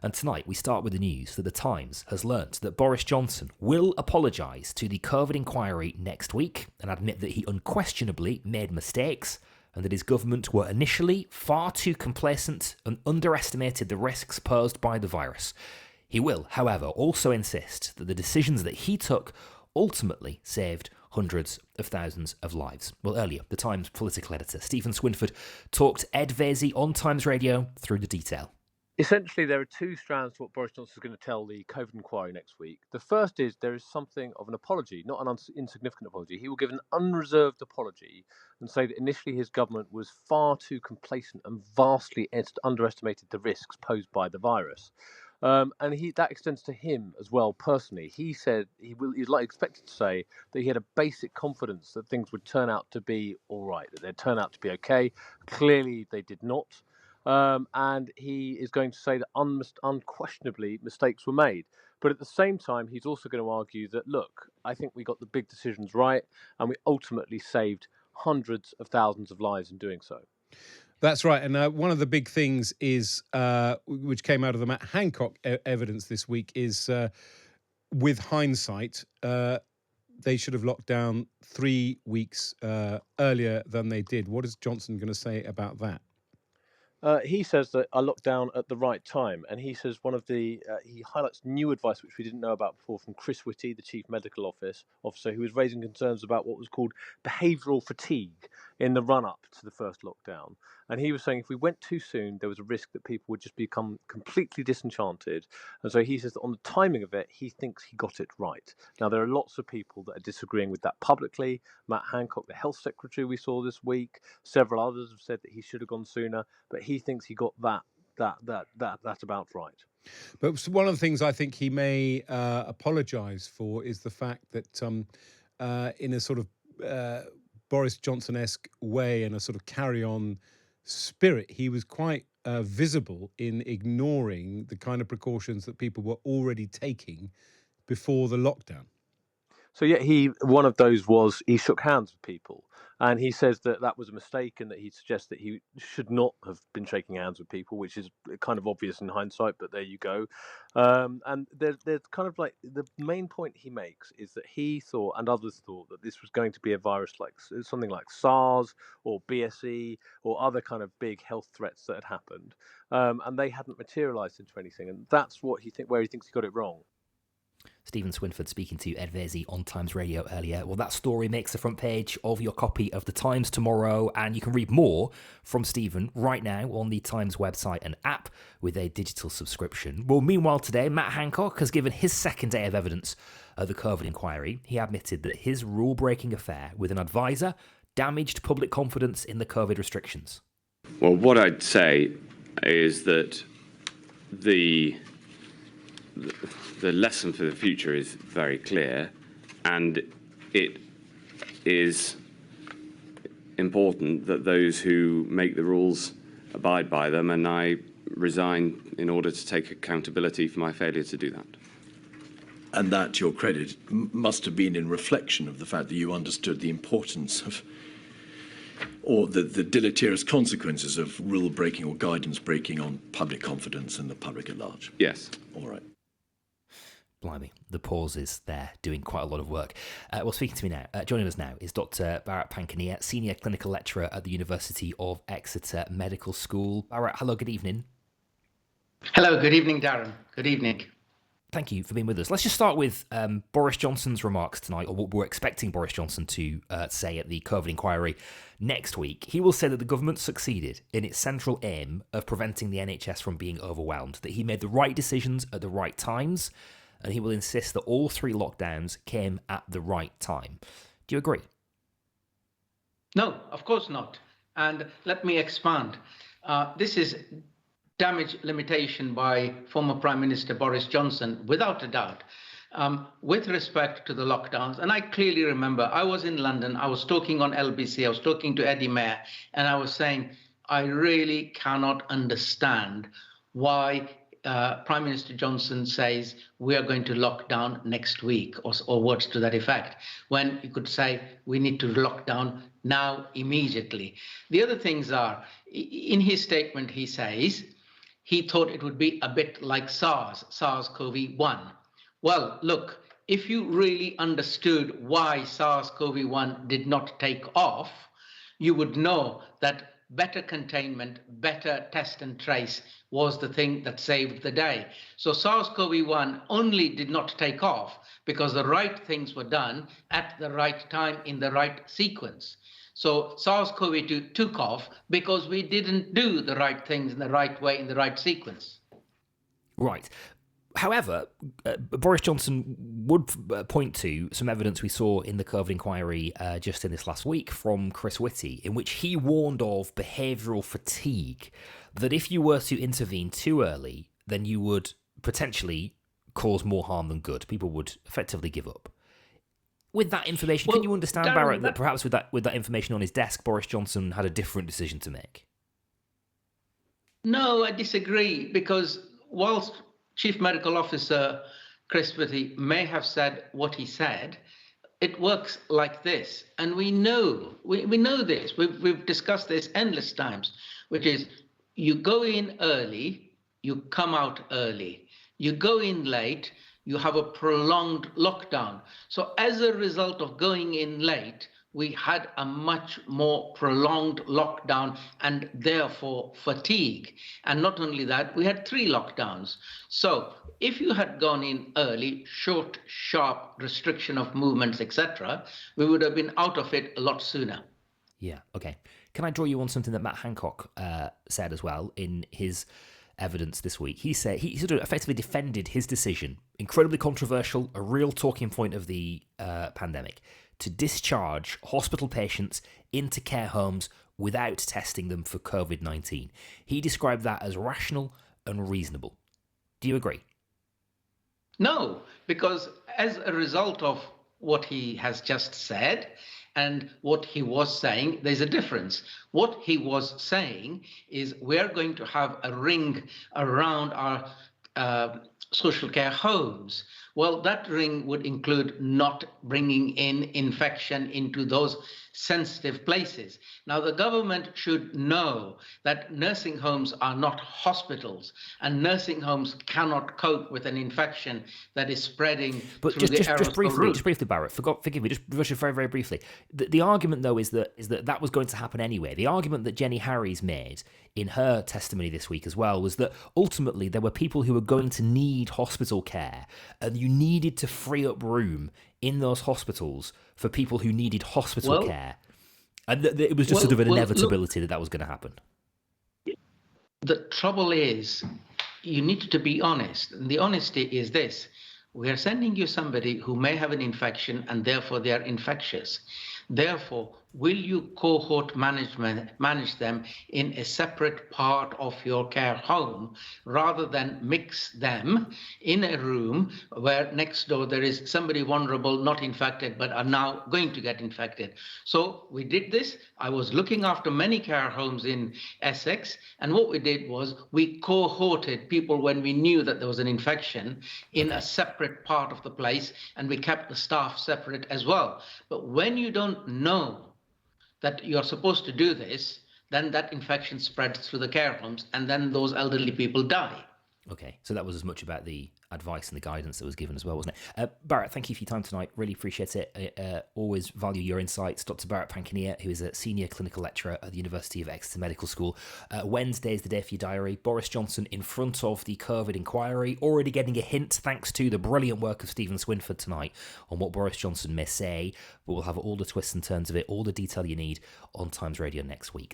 And tonight we start with the news that The Times has learnt that Boris Johnson will apologise to the COVID inquiry next week and admit that he unquestionably made mistakes and that his government were initially far too complacent and underestimated the risks posed by the virus. He will, however, also insist that the decisions that he took ultimately saved hundreds of thousands of lives. Well, earlier, The Times political editor Stephen Swinford talked Ed Vaizey on Times Radio through the detail. Essentially, there are two strands to what Boris Johnson is going to tell the COVID inquiry next week. The first is there is something of an apology, not an insignificant apology. He will give an unreserved apology and say that initially his government was far too complacent and vastly underestimated the risks posed by the virus. And that extends to him as well personally. He said he's like expected to say that he had a basic confidence that things would turn out to be all right, that they'd turn out to be okay. Clearly, they did not. And he is going to say that unquestionably mistakes were made. But at the same time, he's also going to argue that, look, I think we got the big decisions right, and we ultimately saved hundreds of thousands of lives in doing so. That's right. And one of the big things is, which came out of the Matt Hancock evidence this week, is with hindsight, they should have locked down 3 weeks earlier than they did. What is Johnson going to say about that? He says that I locked down at the right time, and he says he highlights new advice which we didn't know about before from Chris Whitty, the chief medical officer, who was raising concerns about what was called behavioural fatigue in the run-up to the first lockdown. And he was saying if we went too soon, there was a risk that people would just become completely disenchanted. And so he says that on the timing of it, he thinks he got it right. Now, there are lots of people that are disagreeing with that publicly. Matt Hancock, the health secretary we saw this week, several others have said that he should have gone sooner, but he thinks he got that about right. But one of the things I think he may apologise for is the fact that in a sort of Boris Johnson-esque way and a sort of carry-on spirit, he was quite visible in ignoring the kind of precautions that people were already taking before the lockdown. So one of those was he shook hands with people, and he says that was a mistake, and that he suggests that he should not have been shaking hands with people, which is kind of obvious in hindsight, but there you go. And there's kind of like the main point he makes is that he thought, and others thought, that this was going to be a virus like something like SARS or BSE or other kind of big health threats that had happened, and they hadn't materialised into anything, and that's where he thinks he got it wrong. Stephen Swinford speaking to Ed Vaizey on Times Radio earlier. Well, that story makes the front page of your copy of The Times tomorrow, and you can read more from Stephen right now on the Times website and app with a digital subscription. Well, meanwhile today, Matt Hancock has given his second day of evidence at the COVID inquiry. He admitted that his rule-breaking affair with an advisor damaged public confidence in the COVID restrictions. Well, what I'd say is that the lesson for the future is very clear, and it is important that those who make the rules abide by them, and I resign in order to take accountability for my failure to do that. And that, to your credit, must have been in reflection of the fact that you understood the importance of, or the deleterious consequences of rule breaking or guidance breaking on public confidence and the public at large. Yes. All right. Blimey, the pauses there, doing quite a lot of work. Well, speaking to me now, joining us now is Dr. Bharat Pankania, Senior Clinical Lecturer at the University of Exeter Medical School. Bharat, hello, good evening. Hello, good evening, Darren. Good evening. Thank you for being with us. Let's just start with Boris Johnson's remarks tonight, or what we're expecting Boris Johnson to say at the COVID inquiry next week. He will say that the government succeeded in its central aim of preventing the NHS from being overwhelmed, that he made the right decisions at the right times, and he will insist that all 3 lockdowns came at the right time. Do you agree? No, of course not. And let me expand. This is damage limitation by former Prime Minister Boris Johnson, without a doubt, with respect to the lockdowns. And I clearly remember I was in London, I was talking on LBC, I was talking to Eddie Mayer, and I was saying, I really cannot understand why Prime Minister Johnson says we are going to lock down next week, or words to that effect, when you could say we need to lock down now immediately. The other things are, in his statement he says he thought it would be a bit like SARS-CoV-1. Well, look, if you really understood why SARS-CoV-1 did not take off, you would know that better containment, better test and trace was the thing that saved the day. So SARS-CoV-1 only did not take off because the right things were done at the right time in the right sequence. So SARS-CoV-2 took off because we didn't do the right things in the right way, in the right sequence. Right. However, Boris Johnson would point to some evidence we saw in the COVID inquiry just in this last week from Chris Whitty, in which he warned of behavioural fatigue, that if you were to intervene too early, then you would potentially cause more harm than good. People would effectively give up. With that information, can you understand, Darren, Barrett, that perhaps with that information on his desk, Boris Johnson had a different decision to make? No, I disagree, because whilst Chief Medical Officer Chris Whitty may have said what he said, it works like this. And we know this. We've discussed this endless times, which is you go in early, you come out early. You go in late, you have a prolonged lockdown. So as a result of going in late, we had a much more prolonged lockdown and therefore fatigue. And not only that, we had 3 lockdowns. So if you had gone in early, short, sharp restriction of movements, etc., we would have been out of it a lot sooner. Yeah, okay. Can I draw you on something that Matt Hancock said as well in his evidence this week? He said he sort of effectively defended his decision, incredibly controversial, a real talking point of the pandemic, to discharge hospital patients into care homes without testing them for COVID-19. He described that as rational and reasonable. Do you agree? No, because as a result of what he has just said and what he was saying, there's a difference. What he was saying is we're going to have a ring around our social care homes. Well, that ring would include not bringing in infection into those sensitive places. Now, the government should know that nursing homes are not hospitals, and nursing homes cannot cope with an infection that is spreading but through just briefly, Barrett, forgive me, just very, very briefly. The argument, though, is that was going to happen anyway. The argument that Jenny Harries made in her testimony this week as well was that ultimately there were people who were going to need hospital care, and you needed to free up room in those hospitals for people who needed hospital care. And it was just sort of an inevitability that was going to happen. The trouble is, you need to be honest. And the honesty is this. We are sending you somebody who may have an infection and therefore they are infectious. Therefore, will you cohort manage them in a separate part of your care home rather than mix them in a room where next door there is somebody vulnerable, not infected, but are now going to get infected? So we did this. I was looking after many care homes in Essex, and what we did was we cohorted people when we knew that there was an infection in a separate part of the place, and we kept the staff separate as well. But when you don't know that you're supposed to do this, then that infection spreads through the care homes, and then those elderly people die. Okay, so that was as much about the advice and the guidance that was given as well, wasn't it? Barrett, thank you for your time tonight. Really appreciate it. Always value your insights. Dr. Barrett Pankinier, who is a senior clinical lecturer at the University of Exeter Medical School. Wednesday is the day for your diary. Boris Johnson in front of the COVID inquiry, already getting a hint thanks to the brilliant work of Stephen Swinford tonight on what Boris Johnson may say, but we'll have all the twists and turns of it, all the detail you need on Times Radio next week.